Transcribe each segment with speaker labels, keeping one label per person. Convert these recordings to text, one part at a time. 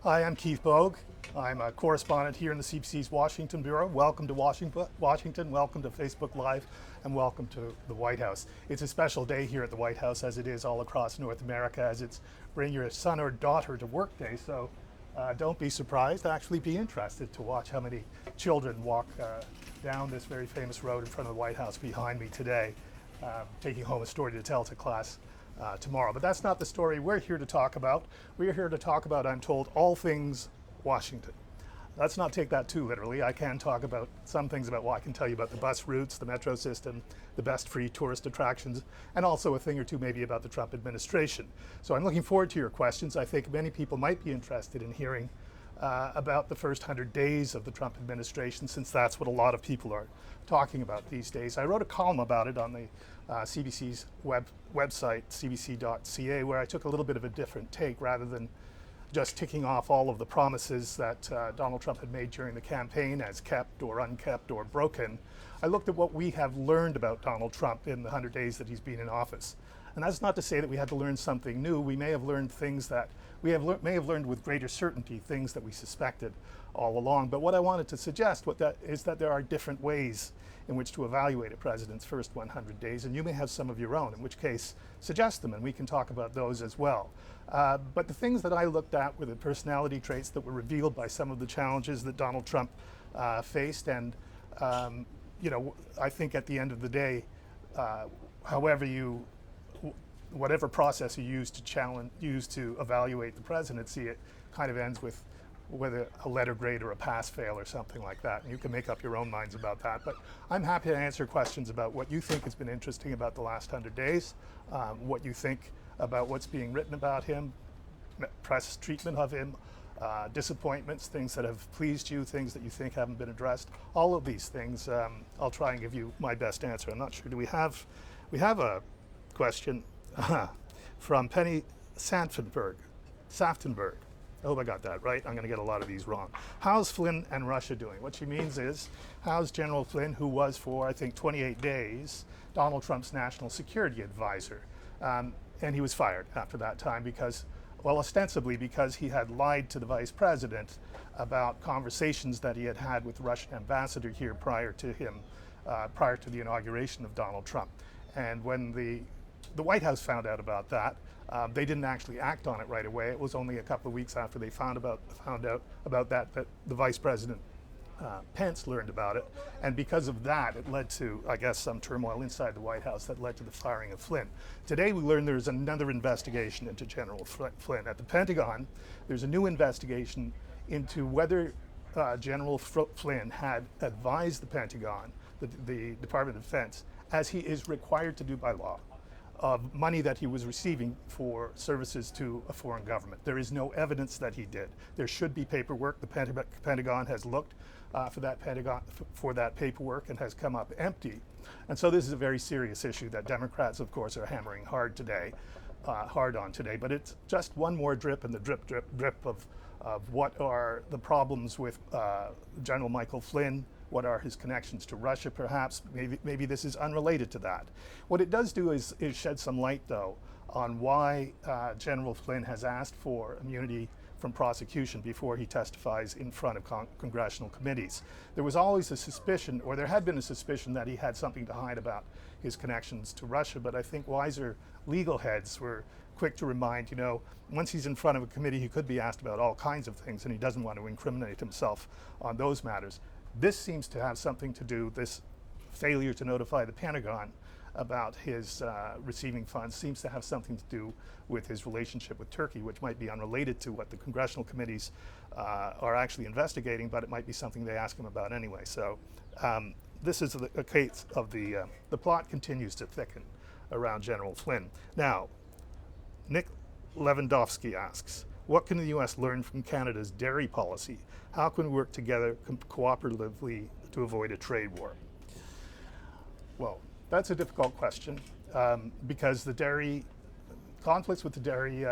Speaker 1: Hi, I'm Keith Boag. I'm a correspondent here in the CBC's Washington Bureau. Welcome to Washington, welcome to Facebook Live, and welcome to the White House. It's a special day here at the White House, as it is all across North America, as it's Bring Your Son or Daughter to Work Day. So don't be surprised, actually be interested to watch how many children walk down this very famous road in front of the White House behind me today, taking home a story to tell to class tomorrow. But that's not the story we're here to talk about. We're here to talk about, I'm told, all things Washington. Let's not take that too literally. I can talk about some things about what I can tell you about the bus routes, the metro system, the best free tourist attractions, and also a thing or two maybe about the Trump administration. So I'm looking forward to your questions. I think many people might be interested in hearing about the first 100 days of the Trump administration, since that's what a lot of people are talking about these days. I wrote a column about it on the CBC's website, CBC.ca, where I took a little bit of a different take. Rather than just ticking off all of the promises that Donald Trump had made during the campaign as kept or unkept or broken, I looked at what we have learned about Donald Trump in the 100 days that he's been in office. And that's not to say that we had to learn something new. We may have learned things that may have learned with greater certainty, things that we suspected all along. But what I wanted to suggest is that there are different ways in which to evaluate a president's first 100 days, and you may have some of your own, in which case suggest them, and we can talk about those as well. But the things that I looked at were the personality traits that were revealed by some of the challenges that Donald Trump faced, and I think at the end of the day, whatever process you use to evaluate the presidency, it kind of ends with whether a letter grade or a pass fail or something like that. And you can make up your own minds about that. But I'm happy to answer questions about what you think has been interesting about the last 100 days, what you think about what's being written about him, press treatment of him, disappointments, things that have pleased you, things that you think haven't been addressed. All of these things, I'll try and give you my best answer. I'm not sure, we have a question from Penny Saftenberg. I hope I got that right. I'm going to get a lot of these wrong. How's Flynn and Russia doing? What she means is, how's General Flynn, who was for, I think, 28 days, Donald Trump's national security advisor? And he was fired after that time because, well, ostensibly because he had lied to the vice president about conversations that he had had with the Russian ambassador here prior to the inauguration of Donald Trump. And when the White House found out about that, they didn't actually act on it right away. It was only a couple of weeks after they found out about that the Vice President Pence learned about it. And because of that, it led to, I guess, some turmoil inside the White House that led to the firing of Flynn. Today we learned there's another investigation into General Flynn. At the Pentagon, there's a new investigation into whether General Flynn had advised the Pentagon, the Department of Defense, as he is required to do by law, of money that he was receiving for services to a foreign government. There is no evidence that he did. There should be paperwork. The Pentagon has looked for that paperwork and has come up empty. And so this is a very serious issue that Democrats, of course, are hammering hard on today. But it's just one more drip in the drip of what are the problems with General Michael Flynn. What are his connections to Russia, perhaps? Maybe this is unrelated to that. What it does do is shed some light, though, on why General Flynn has asked for immunity from prosecution before he testifies in front of congressional committees. There was always a suspicion, or there had been a suspicion, that he had something to hide about his connections to Russia, but I think wiser legal heads were quick to remind, once he's in front of a committee, he could be asked about all kinds of things, and he doesn't want to incriminate himself on those matters. This seems to have something to do, this failure to notify the Pentagon about his receiving funds seems to have something to do with his relationship with Turkey, which might be unrelated to what the congressional committees are actually investigating, but it might be something they ask him about anyway. So this is a case of the plot continues to thicken around General Flynn. Now, Nick Lewandowski asks, what can the U.S. learn from Canada's dairy policy? How can we work together cooperatively to avoid a trade war? Well, that's a difficult question because the conflicts with the dairy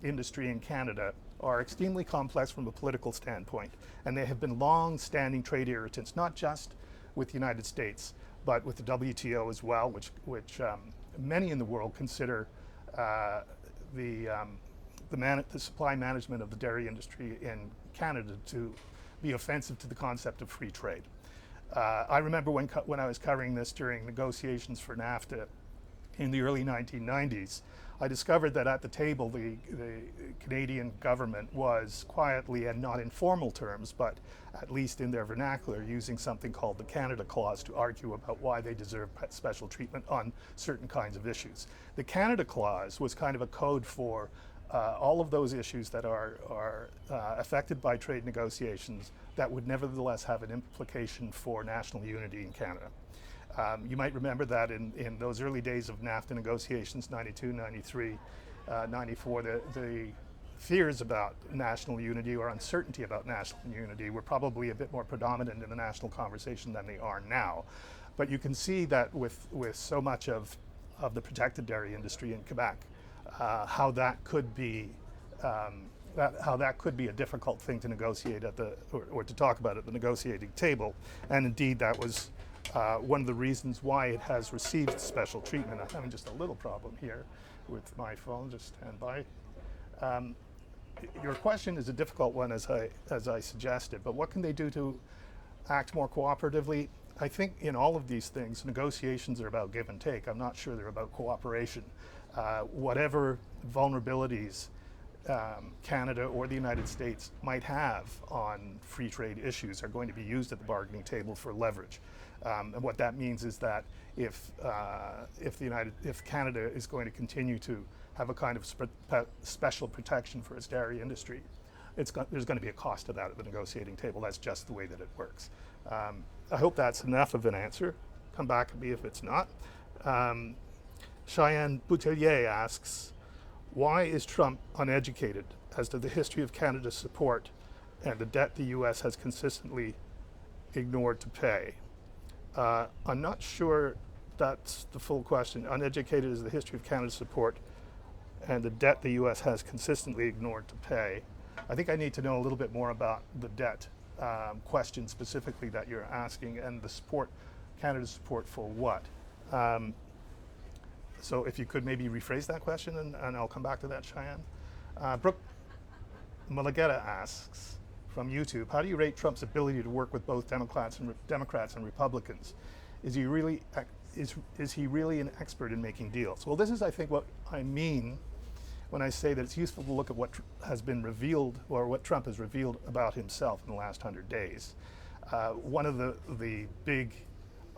Speaker 1: industry in Canada are extremely complex from a political standpoint, and they have been long-standing trade irritants, not just with the United States, but with the WTO as well, which many in the world consider the supply management of the dairy industry in Canada to be offensive to the concept of free trade. I remember when I was covering this during negotiations for Nafta in the early 1990s, I discovered that at the table the Canadian government was quietly, and not in formal terms, but at least in their vernacular, using something called the Canada Clause to argue about why they deserve special treatment on certain kinds of issues. The Canada Clause was kind of a code for all of those issues that are affected by trade negotiations that would nevertheless have an implication for national unity in Canada. You might remember that in those early days of NAFTA negotiations, 92, 93, 94, the fears about national unity or uncertainty about national unity were probably a bit more predominant in the national conversation than they are now. But you can see that with so much of the protected dairy industry in Quebec, how that could be a difficult thing to negotiate or to talk about at the negotiating table. And indeed, that was one of the reasons why it has received special treatment. I'm having just a little problem here with my phone, just stand by. Your question is a difficult one, as I suggested, but what can they do to act more cooperatively? I think in all of these things, negotiations are about give and take. I'm not sure they're about cooperation. Whatever vulnerabilities Canada or the United States might have on free trade issues are going to be used at the bargaining table for leverage. And what that means is that if Canada is going to continue to have a kind of special protection for its dairy industry, there's going to be a cost to that at the negotiating table. That's just the way that it works. I hope that's enough of an answer. Come back at me if it's not. Cheyenne Boutelier asks, why is Trump uneducated as to the history of Canada's support and the debt the U.S. has consistently ignored to pay? I'm not sure that's the full question. Uneducated is the history of Canada's support and the debt the U.S. has consistently ignored to pay. I think I need to know a little bit more about the debt question specifically that you're asking, and the support, Canada's support for what? So if you could maybe rephrase that question, and I'll come back to that, Cheyenne. Brooke Mulugeta asks from YouTube, how do you rate Trump's ability to work with both Democrats and Republicans? Is he really an expert in making deals? Well, this is, I think, what I mean when I say that it's useful to look at what has been revealed, or what Trump has revealed about himself in the last 100 days. One of the big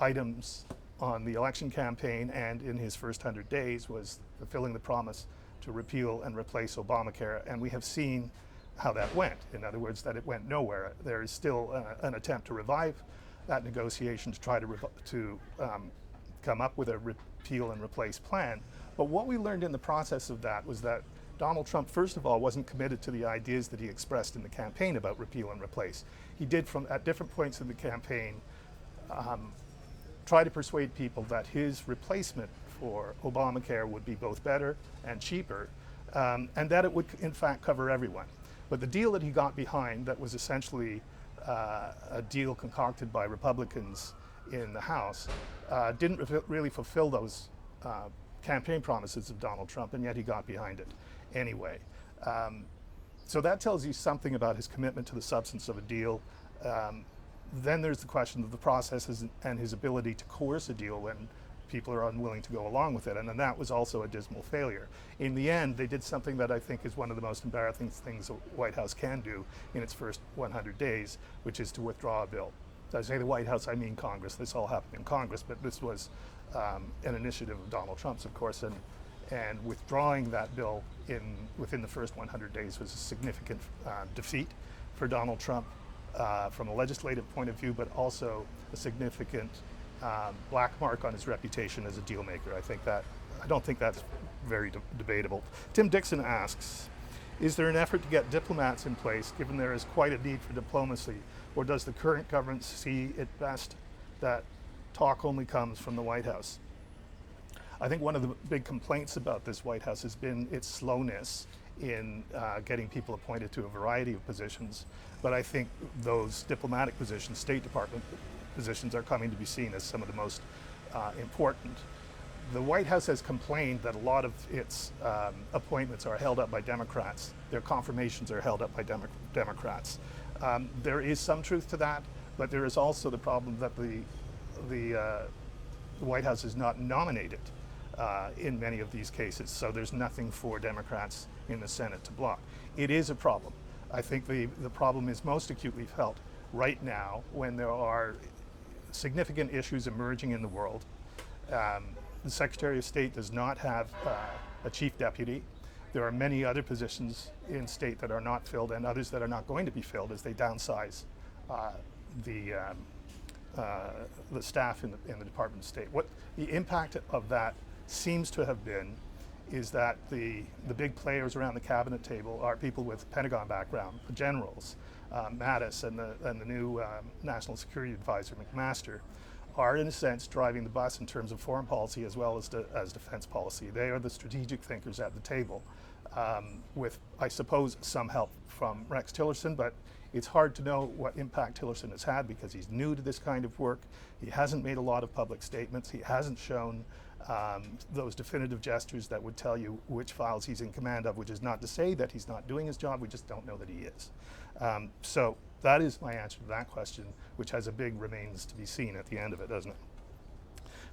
Speaker 1: items on the election campaign and in his first 100 days was fulfilling the promise to repeal and replace Obamacare, and we have seen how that went. In other words, that it went nowhere. There is still an attempt to revive that negotiation to try to come up with a repeal and replace plan. But what we learned in the process of that was that Donald Trump, first of all, wasn't committed to the ideas that he expressed in the campaign about repeal and replace. He did, at different points in the campaign, try to persuade people that his replacement for Obamacare would be both better and cheaper, and that it would in fact cover everyone. But the deal that he got behind, that was essentially a deal concocted by Republicans in the House, didn't really fulfill those campaign promises of Donald Trump, and yet he got behind it anyway. So that tells you something about his commitment to the substance of a deal. Then there's the question of the processes and his ability to coerce a deal when people are unwilling to go along with it, and then that was also a dismal failure. In the end, they did something that I think is one of the most embarrassing things the White House can do in its first 100 days, which is to withdraw a bill. So I say the White House, I mean Congress. This all happened in Congress, but this was an initiative of Donald Trump's, of course, and withdrawing that bill within the first 100 days was a significant defeat for Donald Trump from a legislative point of view, but also a significant black mark on his reputation as a deal maker. I don't think that's very debatable. Tim Dixon asks, is there an effort to get diplomats in place, given there is quite a need for diplomacy, or does the current government see it best that talk only comes from the White House? I think one of the big complaints about this White House has been its slowness in getting people appointed to a variety of positions, but I think those diplomatic positions, State Department positions, are coming to be seen as some of the most important. the White House has complained that a lot of its appointments are held up by Democrats. Their confirmations are held up by Democrats. There is some truth to that, but there is also the problem that the White House is not nominated in many of these cases, so there's nothing for Democrats in the Senate to block. It is a problem. I think the problem is most acutely felt right now when there are significant issues emerging in the world. The Secretary of State does not have a chief deputy. There are many other positions in state that are not filled and others that are not going to be filled as they downsize the staff in the Department of State. What the impact of that seems to have been is that the big players around the cabinet table are people with Pentagon background, the generals, Mattis and the new National Security Advisor, McMaster, are in a sense driving the bus in terms of foreign policy as well as defense policy. They are the strategic thinkers at the table, with, I suppose, some help from Rex Tillerson, but it's hard to know what impact Tillerson has had because he's new to this kind of work. He hasn't made a lot of public statements. He hasn't shown those definitive gestures that would tell you which files he's in command of, which is not to say that he's not doing his job, we just don't know that he is. So that is my answer to that question, which has a big remains to be seen at the end of it, doesn't it?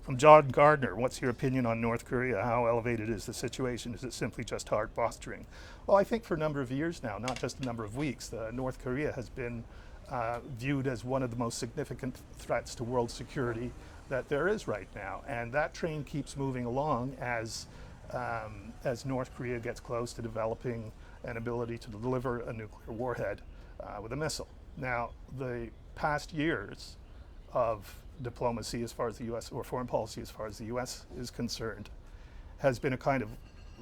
Speaker 1: From John Gardner, what's your opinion on North Korea? How elevated is the situation? Is it simply just hard posturing? Well, I think for a number of years now, not just a number of weeks, North Korea has been viewed as one of the most significant threats to world security that there is right now. And that train keeps moving along as North Korea gets close to developing an ability to deliver a nuclear warhead with a missile. Now, the past years of diplomacy as far as the U.S., or foreign policy as far as the U.S. is concerned, has been a kind of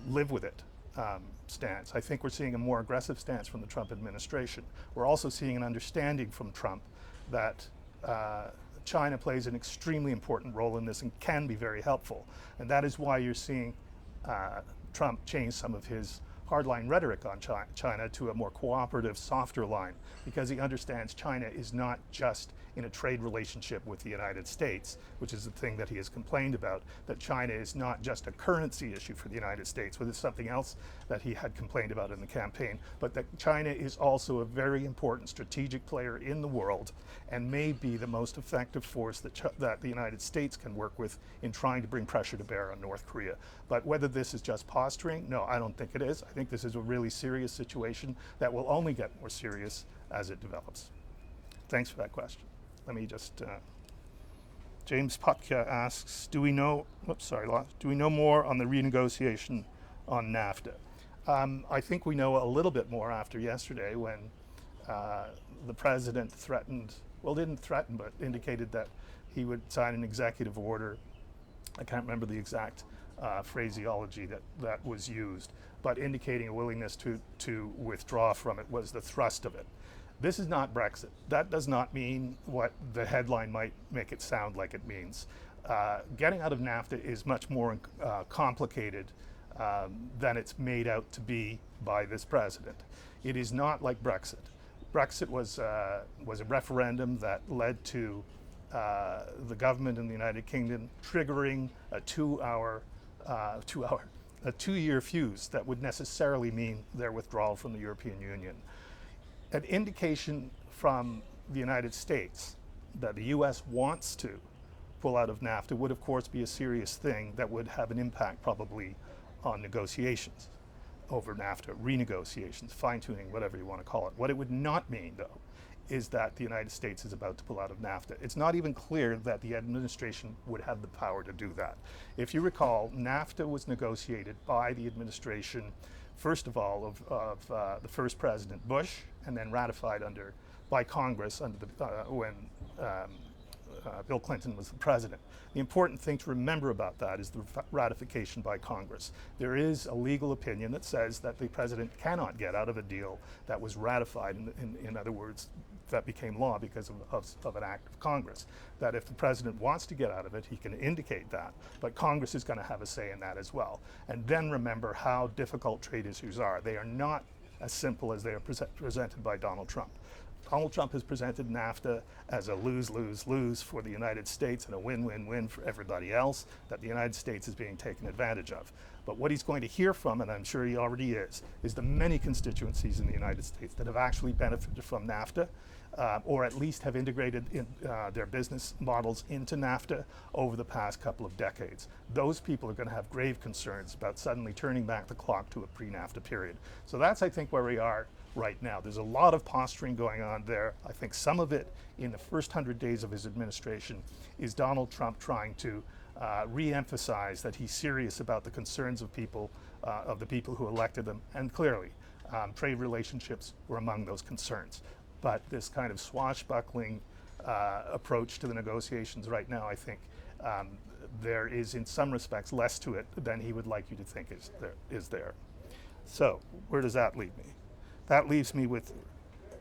Speaker 1: live with it stance. I think we're seeing a more aggressive stance from the Trump administration. We're also seeing an understanding from Trump that China plays an extremely important role in this and can be very helpful. And that is why you're seeing Trump change some of his hardline rhetoric on China to a more cooperative, softer line, because he understands China is not just in a trade relationship with the United States, which is the thing that he has complained about, that China is not just a currency issue for the United States, which is something else that he had complained about in the campaign, but that China is also a very important strategic player in the world and may be the most effective force that the United States can work with in trying to bring pressure to bear on North Korea. But whether this is just posturing, no, I don't think it is. I think this is a really serious situation that will only get more serious as it develops. Thanks for that question. Let me just, James Putka asks, do we know more on the renegotiation on Nafta? I think we know a little bit more after yesterday when the president threatened, well, didn't threaten, but indicated that he would sign an executive order. I can't remember the exact phraseology that was used, but indicating a willingness to withdraw from it was the thrust of it. This is not Brexit. That does not mean what the headline might make it sound like it means. Getting out of NAFTA is much more complicated than it's made out to be by this president. It is not like Brexit. Brexit was a referendum that led to the government in the United Kingdom triggering a two-year fuse that would necessarily mean their withdrawal from the European Union. An indication from the United States that the U.S. wants to pull out of NAFTA would, of course, be a serious thing that would have an impact probably on negotiations over NAFTA, renegotiations, fine-tuning, whatever you want to call it. What it would not mean, though, is that the United States is about to pull out of NAFTA. It's not even clear that the administration would have the power to do that. If you recall, NAFTA was negotiated by the administration, first of all, of the first President Bush, and then ratified by Congress under when Bill Clinton was the president. The important thing to remember about that is the ratification by Congress. There is a legal opinion that says that the president cannot get out of a deal that was ratified, in other words, that became law because of an act of Congress. That if the president wants to get out of it, he can indicate that, but Congress is going to have a say in that as well. And then remember how difficult trade issues are. They are not as simple as they are presented by Donald Trump. Donald Trump has presented NAFTA as a lose-lose-lose for the United States and a win-win-win for everybody else, that the United States is being taken advantage of. But what he's going to hear from, and I'm sure he already is the many constituencies in the United States that have actually benefited from NAFTA, or at least have integrated their business models into NAFTA over the past couple of decades. Those people are going to have grave concerns about suddenly turning back the clock to a pre-NAFTA period. So that's, I think, where we are right now. There's a lot of posturing going on there. I think some of it in the first 100 days of his administration is Donald Trump trying to re-emphasize that he's serious about the concerns of the people who elected him, and clearly trade relationships were among those concerns. But this kind of swashbuckling approach to the negotiations right now, I think there is in some respects less to it than he would like you to think is there. So where does that leave me? That leaves me with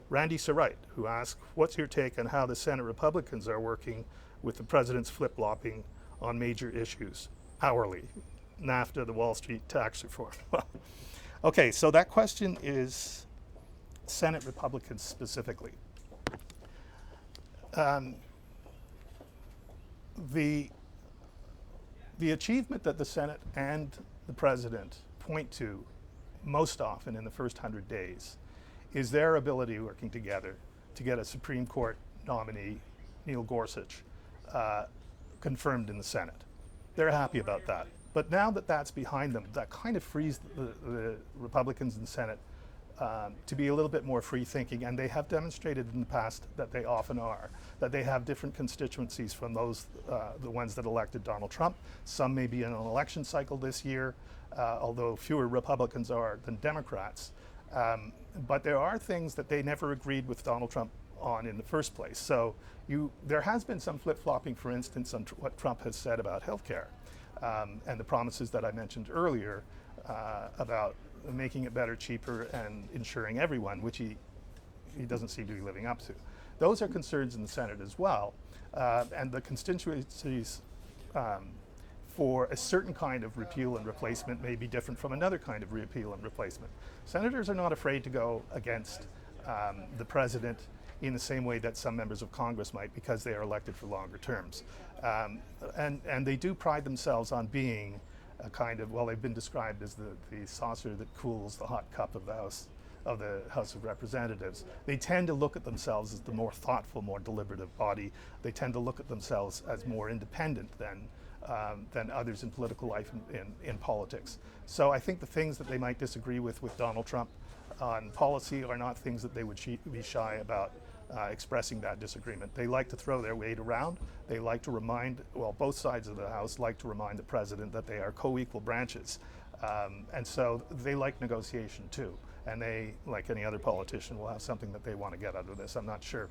Speaker 1: Randy Sarite, who asked, what's your take on how the Senate Republicans are working with the president's flip-flopping on major issues hourly? NAFTA, the Wall Street tax reform. Okay, so that question is Senate Republicans specifically. The achievement that the Senate and the president point to most often in the first 100 days is their ability working together to get a Supreme Court nominee, Neil Gorsuch, confirmed in the Senate. They're happy about that. But now that that's behind them, that kind of frees the Republicans in the Senate to be a little bit more free thinking, and they have demonstrated in the past that they often are, that they have different constituencies from those, the ones that elected Donald Trump. Some may be in an election cycle this year, although fewer Republicans are than Democrats. But there are things that they never agreed with Donald Trump on in the first place. So there has been some flip-flopping, for instance, on what Trump has said about healthcare and the promises that I mentioned earlier about making it better, cheaper, and insuring everyone, which he doesn't seem to be living up to. Those are concerns in the Senate as well, and the constituencies for a certain kind of repeal and replacement may be different from another kind of repeal and replacement. Senators are not afraid to go against the president in the same way that some members of Congress might, because they are elected for longer terms. And they do pride themselves on being a kind of, well, they've been described as the saucer that cools the hot cup of the House of Representatives. They tend to look at themselves as the more thoughtful, more deliberative body. They tend to look at themselves as more independent than others in political life in politics. So I think the things that they might disagree with Donald Trump on policy are not things that they would be shy about expressing that disagreement. They like to throw their weight around. They like to remind, well, both sides of the House like to remind the president that they are co-equal branches. And so they like negotiation too. And they, like any other politician, will have something that they want to get out of this. I'm not sure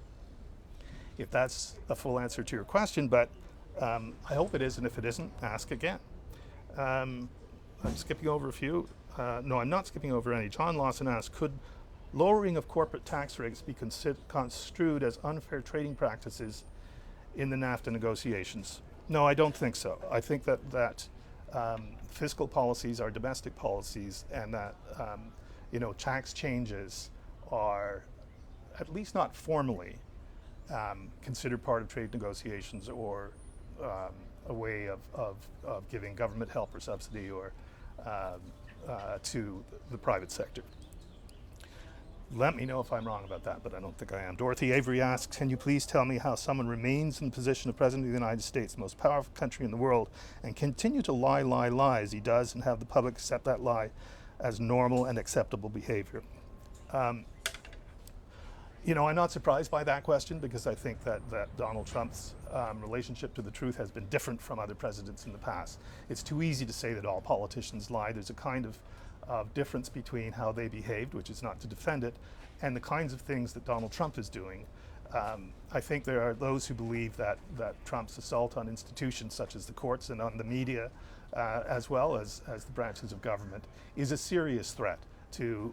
Speaker 1: if that's a full answer to your question, but I hope it is, and if it isn't, ask again. I'm skipping over a few. No, I'm not skipping over any. John Lawson asked, could lowering of corporate tax rates be construed as unfair trading practices in the NAFTA negotiations? No, I don't think so. I think that fiscal policies are domestic policies, and that tax changes are, at least not formally, considered part of trade negotiations or a way of giving government help or subsidy or to the private sector. Let me know if I'm wrong about that, but I don't think I am. Dorothy Avery asks, can you please tell me how someone remains in the position of President of the United States, the most powerful country in the world, and continue to lie as he does, and have the public accept that lie as normal and acceptable behavior? I'm not surprised by that question, because I think that Donald Trump's relationship to the truth has been different from other presidents in the past. It's too easy to say that all politicians lie. There's a kind of difference between how they behaved, which is not to defend it, and the kinds of things that Donald Trump is doing. I think there are those who believe that Trump's assault on institutions such as the courts and on the media, as well as the branches of government, is a serious threat to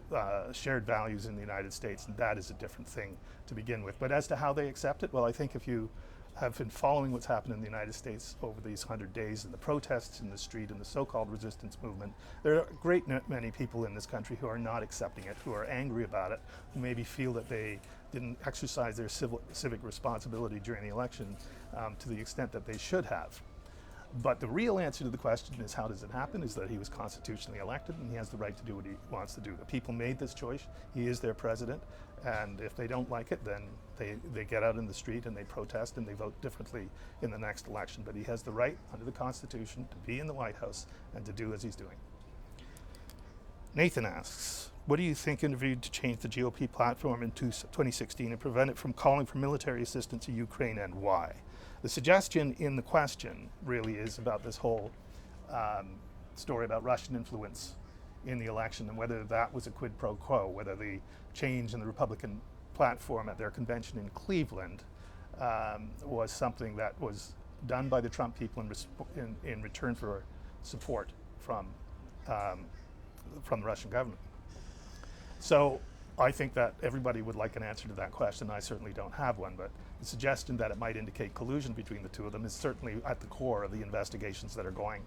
Speaker 1: shared values in the United States, and that is a different thing to begin with. But as to how they accept it, well, I think if you have been following what's happened in the United States over these 100 days and the protests in the street and the so-called resistance movement, there are a great many people in this country who are not accepting it, who are angry about it, who maybe feel that they didn't exercise their civic responsibility during the election to the extent that they should have. But the real answer to the question is, how does it happen? Is that he was constitutionally elected and he has the right to do what he wants to do. The people made this choice. He is their president, and if they don't like it, then they get out in the street and they protest and they vote differently in the next election. But he has the right under the Constitution to be in the White House and to do as he's doing. Nathan asks, what do you think interviewed to change the GOP platform in 2016 and prevent it from calling for military assistance to Ukraine, and why? The suggestion in the question really is about this whole story about Russian influence in the election and whether that was a quid pro quo, whether the change in the Republican platform at their convention in Cleveland was something that was done by the Trump people in return for support from the Russian government. So I think that everybody would like an answer to that question. I certainly don't have one, but the suggestion that it might indicate collusion between the two of them is certainly at the core of the investigations that are going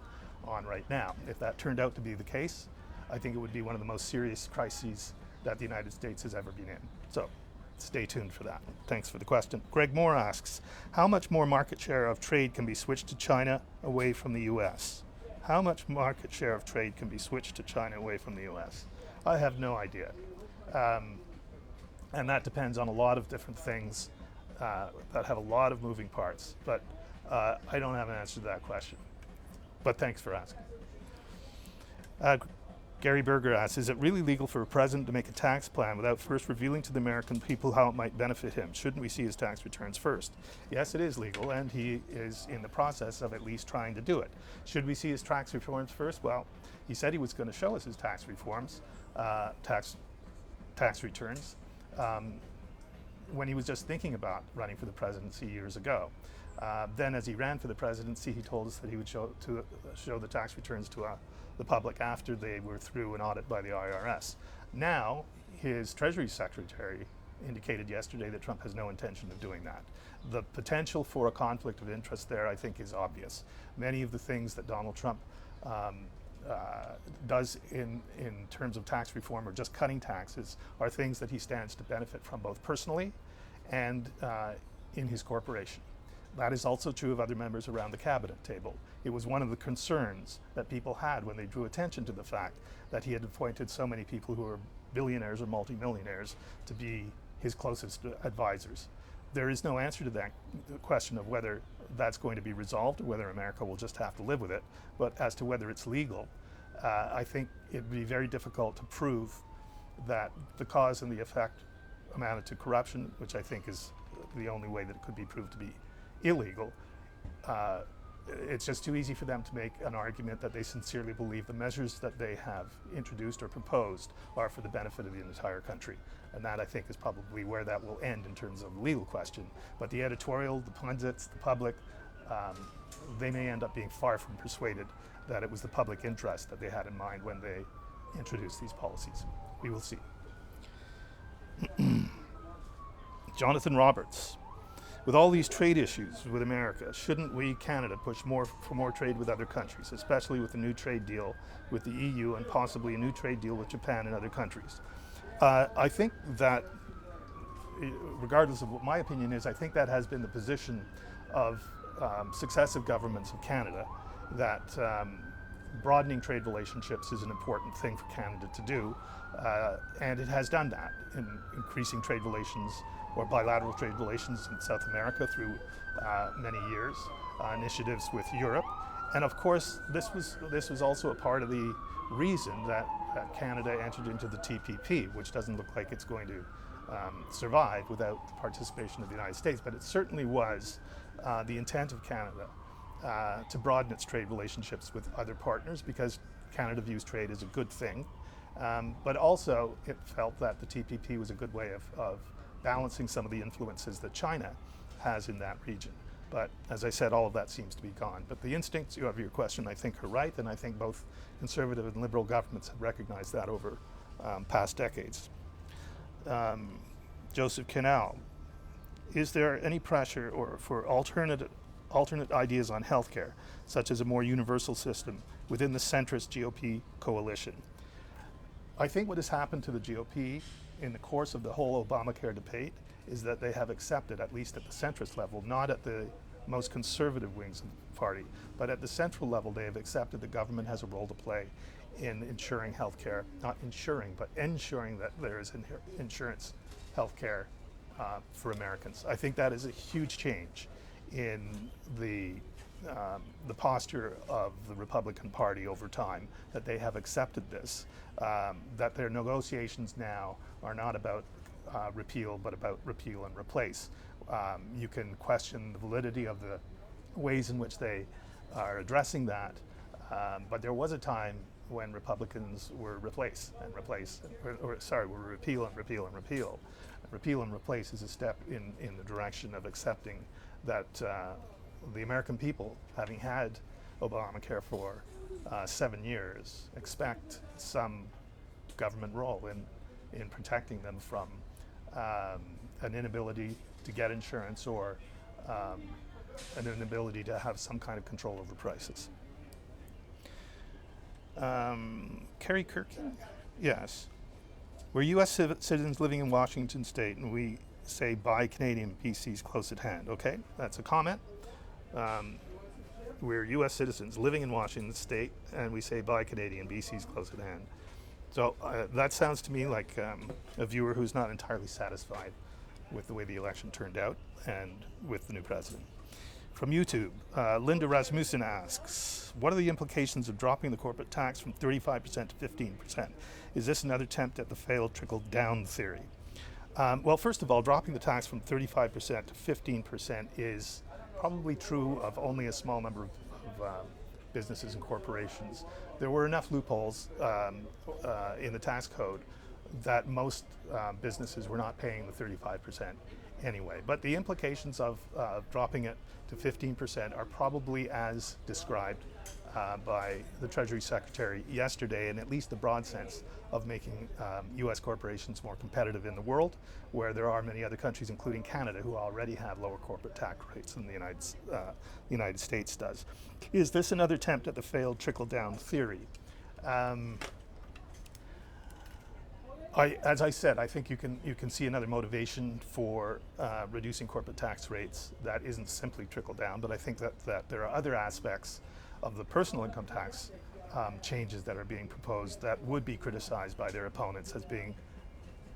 Speaker 1: on right now. If that turned out to be the case, I think it would be one of the most serious crises that the United States has ever been in. So stay tuned for that. Thanks for the question. Greg Moore asks, how much more market share of trade can be switched to China away from the US? How much market share of trade can be switched to China away from the US? I have no idea. And that depends on a lot of different things that have a lot of moving parts. But I don't have an answer to that question. But thanks for asking. Gary Berger asks, is it really legal for a president to make a tax plan without first revealing to the American people how it might benefit him? Shouldn't we see his tax returns first? Yes, it is legal, and he is in the process of at least trying to do it. Should we see his tax reforms first? Well, he said he was going to show us his tax reforms, tax returns, when he was just thinking about running for the presidency years ago. Then as he ran for the presidency, he told us that he would show the tax returns to the public after they were through an audit by the IRS. Now, his Treasury Secretary indicated yesterday that Trump has no intention of doing that. The potential for a conflict of interest there, I think, is obvious. Many of the things that Donald Trump does in terms of tax reform or just cutting taxes are things that he stands to benefit from both personally and in his corporation. That is also true of other members around the cabinet table. It was one of the concerns that people had when they drew attention to the fact that he had appointed so many people who were billionaires or multimillionaires to be his closest advisors. There is no answer to that question of whether that's going to be resolved or whether America will just have to live with it. But as to whether it's legal, I think it'd be very difficult to prove that the cause and the effect amounted to corruption, which I think is the only way that it could be proved to be illegal. It's just too easy for them to make an argument that they sincerely believe the measures that they have introduced or proposed are for the benefit of the entire country. And that, I think, is probably where that will end in terms of the legal question. But the editorial, the pundits, the public, they may end up being far from persuaded that it was the public interest that they had in mind when they introduced these policies. We will see. Jonathan Roberts. With all these trade issues with America, shouldn't we, Canada, push for more trade with other countries, especially with a new trade deal with the EU and possibly a new trade deal with Japan and other countries? I think that, regardless of what my opinion is, I think that has been the position of successive governments of Canada, that broadening trade relationships is an important thing for Canada to do, and it has done that in increasing trade relations or bilateral trade relations in South America through many years, initiatives with Europe. And of course, this was also a part of the reason that Canada entered into the TPP, which doesn't look like it's going to survive without the participation of the United States. But it certainly was the intent of Canada to broaden its trade relationships with other partners, because Canada views trade as a good thing. But also it felt that the TPP was a good way of balancing some of the influences that China has in that region. But as I said, all of that seems to be gone. But the instincts of your question, I think, are right, and I think both conservative and liberal governments have recognized that over past decades. Joseph Canal, is there any pressure for alternate ideas on healthcare, such as a more universal system within the centrist GOP coalition? I think what has happened to the GOP in the course of the whole Obamacare debate is that they have accepted, at least at the centrist level, not at the most conservative wings of the party, but at the central level, they have accepted the government has a role to play in ensuring healthcare, not ensuring, but ensuring that there is insurance healthcare for Americans. I think that is a huge change in the posture of the Republican Party over time, that they have accepted this, that their negotiations now are not about repeal, but about repeal and replace. You can question the validity of the ways in which they are addressing that, but there was a time when Republicans were replace and replace, were repeal and repeal and repeal. Repeal and replace is a step in the direction of accepting that the American people, having had Obamacare for 7 years, expect some government role in protecting them from an inability to get insurance or an inability to have some kind of control over prices. Kerry Kirkin? Yes. We're U.S. citizens living in Washington State, and we say buy Canadian, BC's close at hand. Okay, that's a comment. We're U.S. citizens living in Washington State, and we say buy Canadian, BC's close at hand. So that sounds to me like a viewer who's not entirely satisfied with the way the election turned out and with the new president. From YouTube, Linda Rasmussen asks, what are the implications of dropping the corporate tax from 35% to 15%? Is this another attempt at the failed trickle-down theory? Well, first of all, dropping the tax from 35% to 15% is probably true of only a small number of businesses and corporations. There were enough loopholes in the tax code that most businesses were not paying the 35% anyway. But the implications of dropping it to 15% are probably as described by the Treasury Secretary yesterday, in at least the broad sense of making U.S. corporations more competitive in the world, where there are many other countries, including Canada, who already have lower corporate tax rates than the United States does. Is this another attempt at the failed trickle-down theory? As I said, I think you can see another motivation for reducing corporate tax rates that isn't simply trickle down, but I think that there are other aspects of the personal income tax changes that are being proposed that would be criticized by their opponents as being,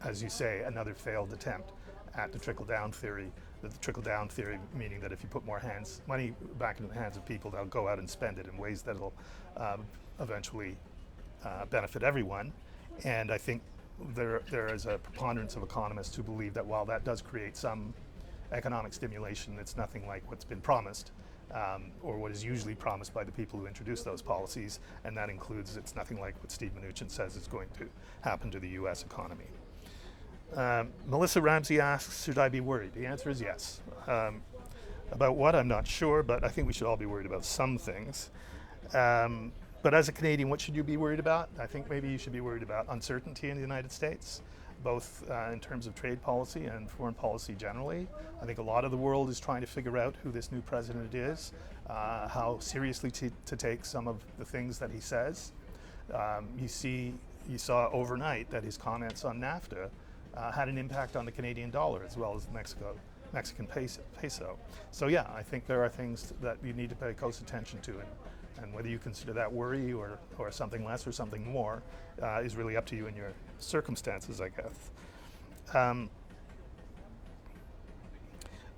Speaker 1: as you say, another failed attempt at the trickle-down theory. The trickle-down theory meaning that if you put more money back into the hands of people, they'll go out and spend it in ways that will eventually benefit everyone. And I think there is a preponderance of economists who believe that while that does create some economic stimulation, it's nothing like what's been promised, or what is usually promised by the people who introduce those policies, and that includes it's nothing like what Steve Mnuchin says is going to happen to the U.S. economy. Melissa Ramsey asks, should I be worried? The answer is yes. About what, I'm not sure, but I think we should all be worried about some things. But as a Canadian, what should you be worried about? I think maybe you should be worried about uncertainty in the United States, both in terms of trade policy and foreign policy generally. I think a lot of the world is trying to figure out who this new president is, how seriously to take some of the things that he says. You saw overnight that his comments on Nafta had an impact on the Canadian dollar as well as the Mexican peso. So yeah, I think there are things that you need to pay close attention to, and whether you consider that worry or something less or something more is really up to you and your circumstances, I guess.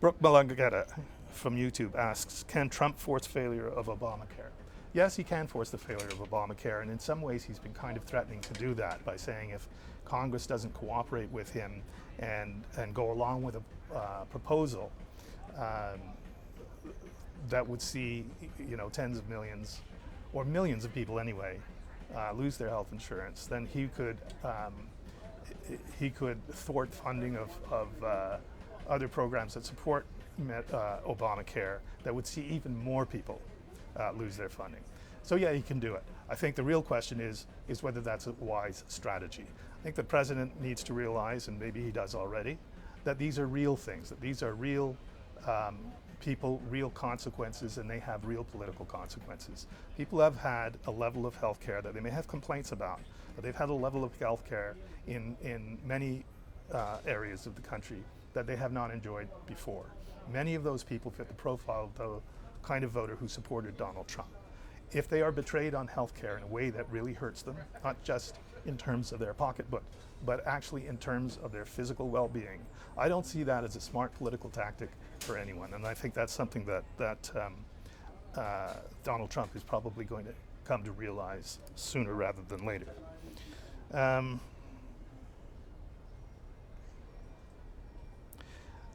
Speaker 1: Brooke Malangageta from YouTube asks, can Trump force failure of Obamacare? Yes, he can force the failure of Obamacare, and in some ways he's been kind of threatening to do that by saying if Congress doesn't cooperate with him and go along with a proposal that would see, tens of millions or millions of people anyway lose their health insurance, then he could thwart funding of other programs that support Obamacare that would see even more people lose their funding. So yeah, he can do it. I think the real question is whether that's a wise strategy. I think the president needs to realize, and maybe he does already, that these are real things, that these are real people, real consequences, and they have real political consequences. People have had a level of health care that they may have complaints about, but they've had a level of health care in many areas of the country that they have not enjoyed before. Many of those people fit the profile of the kind of voter who supported Donald Trump. If they are betrayed on health care in a way that really hurts them, not just in terms of their pocketbook, but actually in terms of their physical well-being, I don't see that as a smart political tactic for anyone. And I think that's something that Donald Trump is probably going to come to realize sooner rather than later.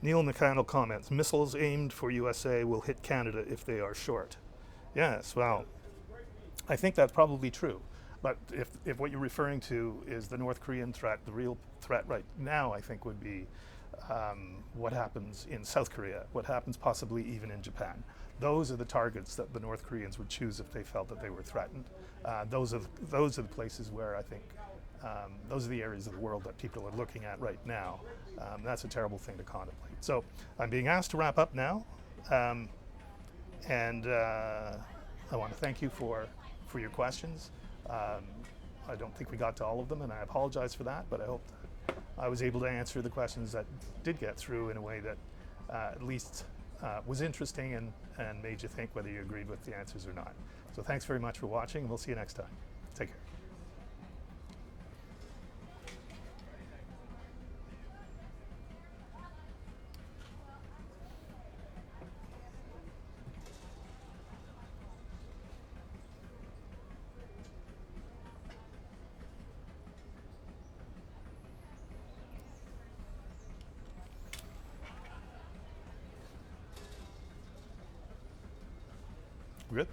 Speaker 1: Neil McCannell comments, missiles aimed for USA will hit Canada if they are short. Yes, well, I think that's probably true. But if what you're referring to is the North Korean threat, the real threat right now, I think, would be what happens in South Korea, what happens possibly even in Japan. Those are the targets that the North Koreans would choose if they felt that they were threatened. Those are the places where I think, those are the areas of the world that people are looking at right now. That's a terrible thing to contemplate. So I'm being asked to wrap up now. And I want to thank you for your questions. I don't think we got to all of them, and I apologize for that, but I hope that I was able to answer the questions that did get through in a way that at least was interesting and made you think whether you agreed with the answers or not. So thanks very much for watching, and we'll see you next time. Take care. Good?